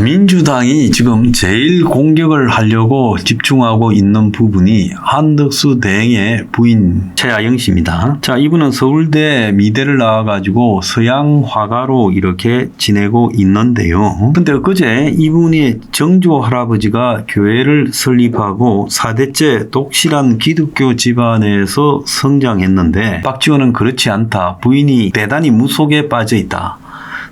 민주당이 지금 제일 공격을 하려고 집중하고 있는 부분이 한덕수 대행의 부인 최하영 씨입니다. 자, 이분은 서울대 미대를 나와가지고 서양 화가로 이렇게 지내고 있는데요. 근데 그제 이분이 정조 할아버지가 교회를 설립하고 4대째 독실한 기독교 집안에서 성장했는데 박지원은 그렇지 않다. 부인이 대단히 무속에 빠져 있다.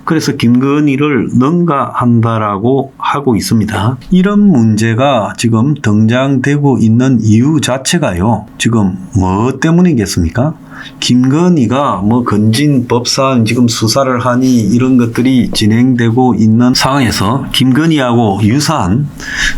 그래서 김건희를 능가한다라고 하고 있습니다. 이런 문제가 지금 등장되고 있는 이유 자체가요. 지금 뭐 때문이겠습니까? 김건희가 건진 법사안 지금 수사를 하니 이런 것들이 진행되고 있는 상황에서 김건희하고 유사한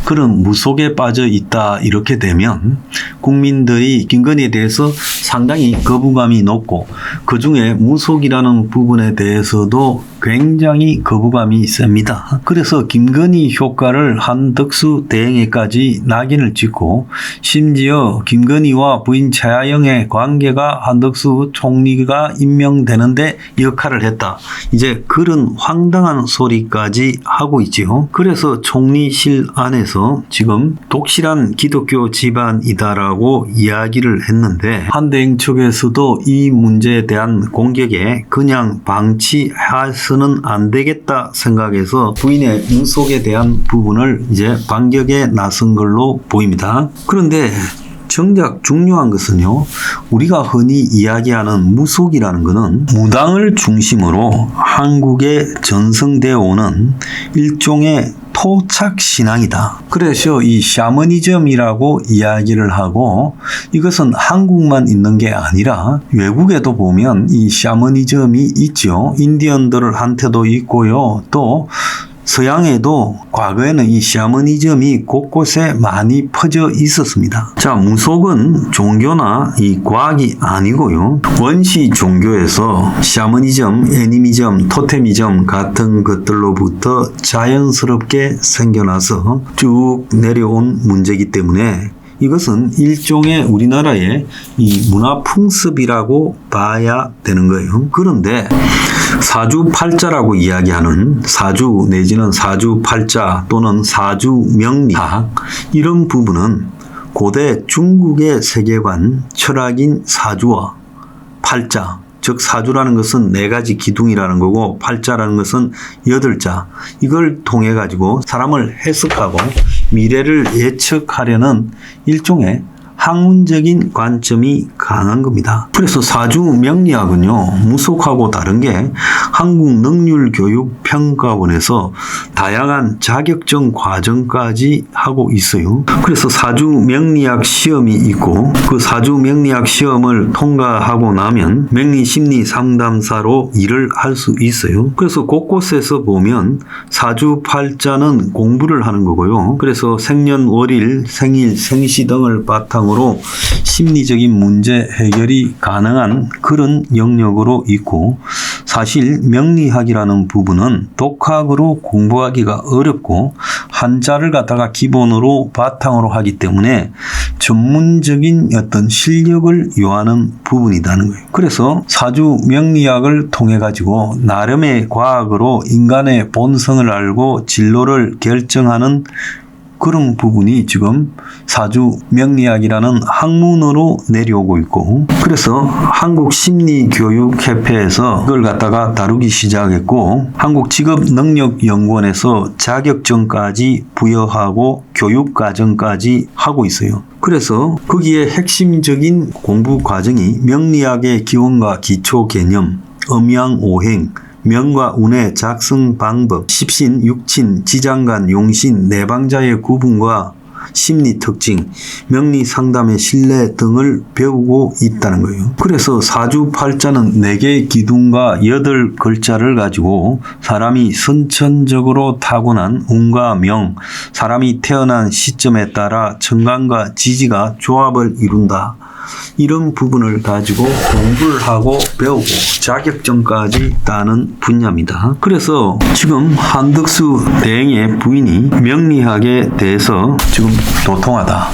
그런 무속에 빠져 있다 이렇게 되면 국민들이 김건희에 대해서 상당히 거부감이 높고 그중에 무속이라는 부분에 대해서도 굉장히 거부감이 셉니다. 그래서 김건희 효과를 한덕수 대행에까지 낙인을 찍고 심지어 김건희와 부인 최하영의 관계가 한덕수 총리가 임명되는데 역할을 했다. 이제 그런 황당한 소리까지 하고 있지요. 그래서 총리실 안에서 지금 독실한 기독교 집안이다라고 이야기를 했는데 한대행 측에서도 이 문제에 대한 공격에 그냥 방치해서는 안 되겠다 생각해서 부인의 무속에 대한 부분을 이제 반격에 나선 걸로 보입니다. 그런데 정작 중요한 것은요. 우리가 흔히 이야기하는 무속이라는 것은 무당을 중심으로 한국에 전승되어 오는 일종의 토착 신앙이다. 그래서 이 샤머니즘이라고 이야기를 하고 이것은 한국만 있는 게 아니라 외국에도 보면 이 샤머니즘이 있죠. 인디언들한테도 있고요. 또 서양에도 과거에는 이 샤머니즘이 곳곳에 많이 퍼져 있었습니다. 자, 무속은 종교나 이 과학이 아니고요. 원시 종교에서 샤머니즘, 애니미즘, 토테미즘 같은 것들로부터 자연스럽게 생겨나서 쭉 내려온 문제이기 때문에 이것은 일종의 우리나라의 이 문화 풍습이라고 봐야 되는 거예요. 그런데 사주팔자라고 이야기하는 사주 내지는 사주팔자 또는 사주명리학 이런 부분은 고대 중국의 세계관 철학인 사주와 팔자 즉 사주라는 것은 4가지 기둥이라는 거고 팔자라는 것은 8자 이걸 통해 가지고 사람을 해석하고 미래를 예측하려는 일종의 학문적인 관점이 강한 겁니다. 그래서 사주명리학은요. 무속하고 다른 게 한국능률교육평가원에서 다양한 자격증 과정까지 하고 있어요. 그래서 사주명리학 시험이 있고 그 사주명리학 시험을 통과하고 나면 명리심리상담사로 일을 할 수 있어요. 그래서 곳곳에서 보면 사주팔자는 공부를 하는 거고요. 그래서 생년월일, 생일, 생시 등을 바탕으로 심리적인 문제 해결이 가능한 그런 영역으로 있고 사실 명리학이라는 부분은 독학으로 공부하기가 어렵고 한자를 갖다가 기본으로 바탕으로 하기 때문에 전문적인 어떤 실력을 요하는 부분이라는 거예요. 그래서 사주 명리학을 통해 가지고 나름의 과학으로 인간의 본성을 알고 진로를 결정하는 그런 부분이 지금 사주명리학이라는 학문으로 내려오고 있고 그래서 한국심리교육협회에서 그걸 갖다가 다루기 시작했고 한국직업능력연구원에서 자격증까지 부여하고 교육과정까지 하고 있어요. 그래서 거기에 핵심적인 공부 과정이 명리학의 기원과 기초 개념, 음양오행, 명과 운의 작성 방법, 십신, 육친, 지장간, 용신, 내방자의 구분과 심리 특징, 명리 상담의 신뢰 등을 배우고 있다는 거예요. 그래서 사주팔자는 4개의 기둥과 8글자를 가지고 사람이 선천적으로 타고난 운과 명, 사람이 태어난 시점에 따라 천간과 지지가 조합을 이룬다. 이런 부분을 가지고 공부를 하고 배우고 자격증까지 따는 분야입니다. 그래서 지금 한덕수 대행의 부인이 명리학에 대해서 지금 도통하다.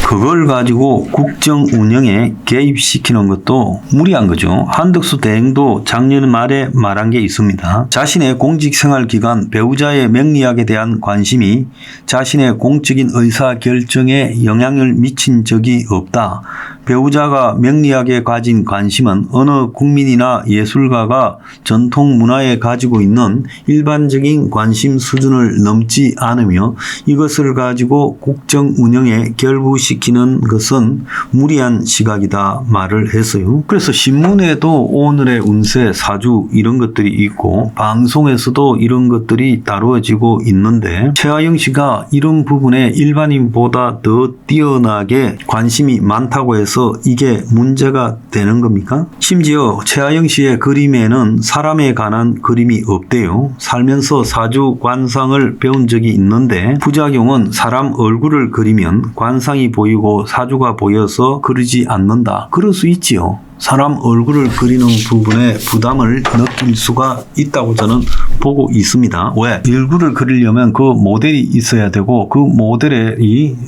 그걸 가지고 국정 운영에 개입시키는 것도 무리한 거죠. 한덕수 대행도 작년 말에 말한 게 있습니다. 자신의 공직생활 기간 배우자의 명리학에 대한 관심이 자신의 공적인 의사결정에 영향을 미친 적이 없다. 배우자가 명리학에 가진 관심은 어느 국민이나 예술가가 전통 문화에 가지고 있는 일반적인 관심 수준을 넘지 않으며 이것을 가지고 국정 운영에 결부시키는 것은 무리한 시각이다 말을 했어요. 그래서 신문에도 오늘의 운세, 사주 이런 것들이 있고 방송에서도 이런 것들이 다루어지고 있는데 최하영 씨가 이런 부분에 일반인보다 더 뛰어나게 관심이 많다고 해서 이게 문제가 되는 겁니까? 심지어 최하영 씨의 그림에는 사람에 관한 그림이 없대요. 살면서 사주 관상을 배운 적이 있는데 부작용은 사람 얼굴을 그리면 관상이 보이고 사주가 보여서 그러지 않는다. 그럴 수 있지요. 사람 얼굴을 그리는 부분에 부담을 느낄 수가 있다고 저는 보고 있습니다. 왜? 얼굴을 그리려면 그 모델이 있어야 되고 그 모델의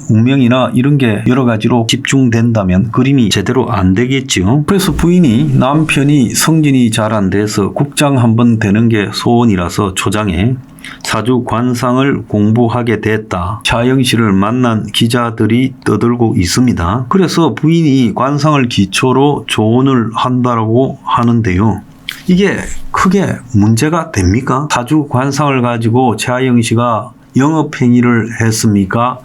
운명이나 이런 게 여러 가지로 집중된다면 그림이 제대로 안 되겠죠. 그래서 부인이 남편이 성진이 잘 안 돼서 국장 한번 되는 게 소원이라서 초장에 사주 관상을 공부하게 됐다. 차영 씨를 만난 기자들이 떠들고 있습니다. 그래서 부인이 관상을 기초로 조언을 한다고 하는데요. 이게 크게 문제가 됩니까? 사주 관상을 가지고 차영 씨가 영업행위를 했습니까?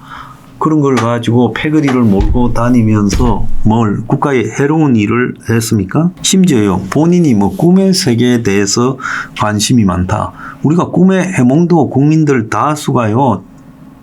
그런 걸 가지고 패거리를 몰고 다니면서 뭘 국가에 해로운 일을 했습니까? 심지어요, 본인이 꿈의 세계에 대해서 관심이 많다. 우리가 꿈의 해몽도 국민들 다수가요,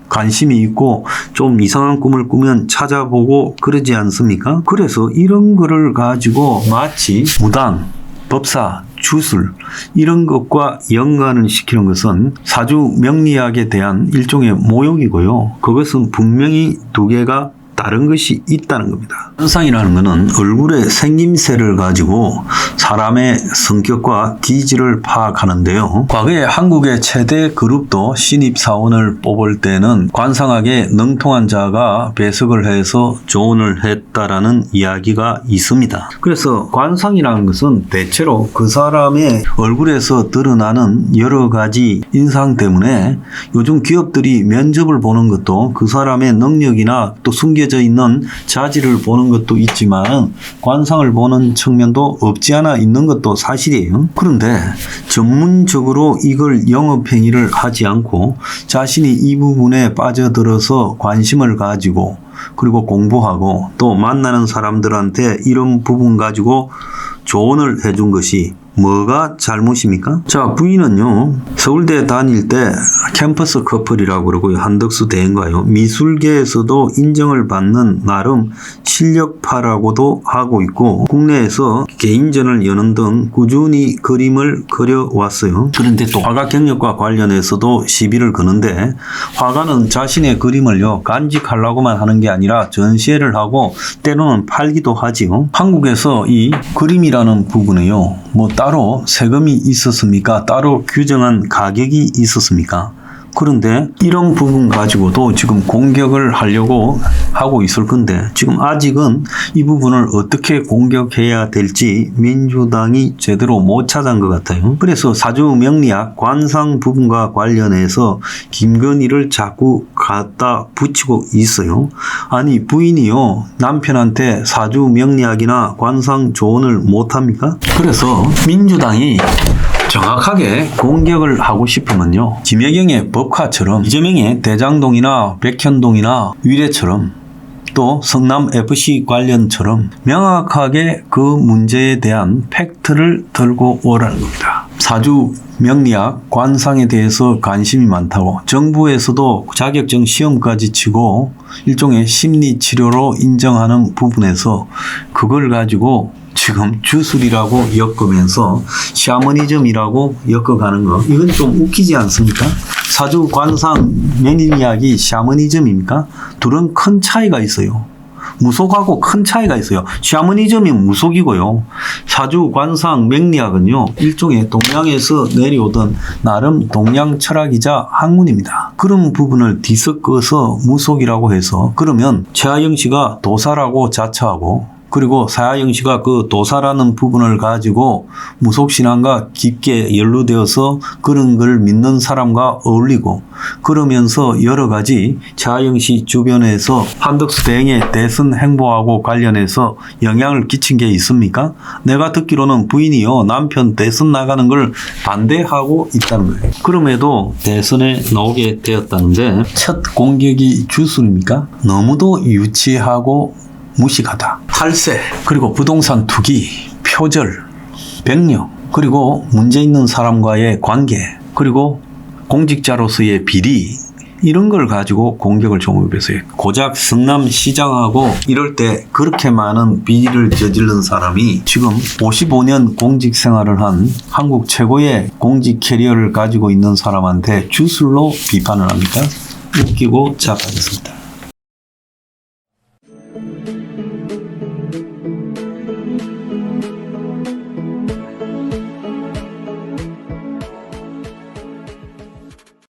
관심이 있고 좀 이상한 꿈을 꾸면 찾아보고 그러지 않습니까? 그래서 이런 거를 가지고 마치 무당, 법사, 주술 이런 것과 연관을 시키는 것은 사주 명리학에 대한 일종의 모욕이고요. 그것은 분명히 두 개가 다른 것이 있다는 겁니다. 관상이라는 것은 얼굴의 생김새를 가지고 사람의 성격과 기질을 파악하는데요. 과거에 한국의 최대 그룹도 신입사원을 뽑을 때는 관상학에 능통한 자가 배석을 해서 조언을 했다라는 이야기가 있습니다. 그래서 관상이라는 것은 대체로 그 사람의 얼굴에서 드러나는 여러 가지 인상 때문에 요즘 기업들이 면접을 보는 것도 그 사람의 능력이나 또 숨겨져 있는 자질을 보는 것도 있지만 관상을 보는 측면도 없지 않아 있는 것도 사실이에요. 그런데 전문적으로 이걸 영업행위를 하지 않고 자신이 이 부분에 빠져들어서 관심을 가지고 그리고 공부하고 또 만나는 사람들한테 이런 부분 가지고 조언을 해준 것이 뭐가 잘못입니까? 자, 부인은요, 서울대 다닐 때 캠퍼스 커플이라고 그러고요. 한덕수 대행과요. 미술계에서도 인정을 받는 나름 실력파라고도 하고 있고 국내에서 개인전을 여는 등 꾸준히 그림을 그려왔어요. 그런데 또 화가 경력과 관련해서도 시비를 거는데 화가는 자신의 그림을요, 간직하려고만 하는 게 아니라 전시회를 하고 때로는 팔기도 하지요. 한국에서 이 그림이라는 부분에요, 따로 세금이 있었습니까? 따로 규정한 가격이 있었습니까? 그런데 이런 부분 가지고도 지금 공격을 하려고 하고 있을 건데 지금 아직은 이 부분을 어떻게 공격해야 될지 민주당이 제대로 못 찾은 것 같아요. 그래서 사주 명리학 관상 부분과 관련해서 김건희를 자꾸 갖다 붙이고 있어요. 아니 부인이요, 남편한테 사주 명리학이나 관상 조언을 못 합니까? 그래서 민주당이 정확하게 공격을 하고 싶으면요, 김혜경의 법화처럼 이재명의 대장동이나 백현동이나 위례처럼 또 성남FC 관련처럼 명확하게 그 문제에 대한 팩트를 들고 오라는 겁니다. 사주 명리학, 관상에 대해서 관심이 많다고 정부에서도 자격증 시험까지 치고 일종의 심리치료로 인정하는 부분에서 그걸 가지고 지금 주술이라고 엮으면서 샤머니즘이라고 엮어가는 거, 이건 좀 웃기지 않습니까? 사주, 관상, 명리학이 샤머니즘입니까? 둘은 큰 차이가 있어요. 무속하고 큰 차이가 있어요. 샤머니즘이 무속이고요. 사주, 관상, 명리학은요. 일종의 동양에서 내려오던 나름 동양 철학이자 학문입니다. 그런 부분을 뒤섞어서 무속이라고 해서 그러면 최하영 씨가 도사라고 자처하고 그리고 사하영 씨가 그 도사라는 부분을 가지고 무속신앙과 깊게 연루되어서 그런 걸 믿는 사람과 어울리고 그러면서 여러 가지 최하영 씨 주변에서 한덕수 대행의 대선 행보하고 관련해서 영향을 끼친 게 있습니까? 내가 듣기로는 부인이요 남편 대선 나가는 걸 반대하고 있다는 거예요. 그럼에도 대선에 나오게 되었다는데 첫 공격이 주술입니까? 너무도 유치하고 무식하다. 탈세, 그리고 부동산 투기, 표절, 백령, 그리고 문제 있는 사람과의 관계, 그리고 공직자로서의 비리 이런 걸 가지고 공격을 종합했어요. 고작 성남시장하고 이럴 때 그렇게 많은 비리를 저지른 사람이 지금 55년 공직 생활을 한 한국 최고의 공직 캐리어를 가지고 있는 사람한테 주술로 비판을 합니까? 웃기고 자빠졌습니다.